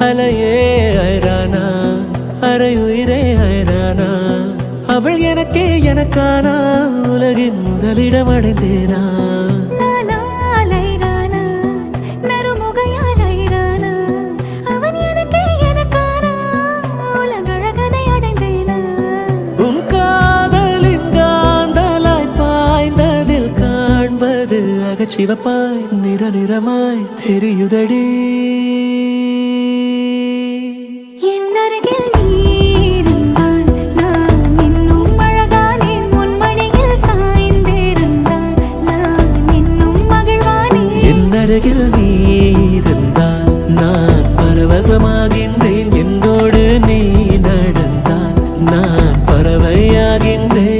அலையே ஐரானா அரையுயிரே ஐரானா அவள் எனக்கே எனக்கானா உலகின் முதலிடம் அடைந்தேனா சிவப்பாய் நிற நிறமாய் தெரியுதடி என் அருகில் நீ இருந்தால் நான் இன்னும் அழகானேன் உன் மடியில் சாய்ந்திருந்தால் நான் இன்னும் மகிழ்வானேன் என் அருகில் நீ இருந்தால் நான் பரவசமாகின்றேன் என்னோடு நீ நடந்தால் நான் பறவையாகின்றேன்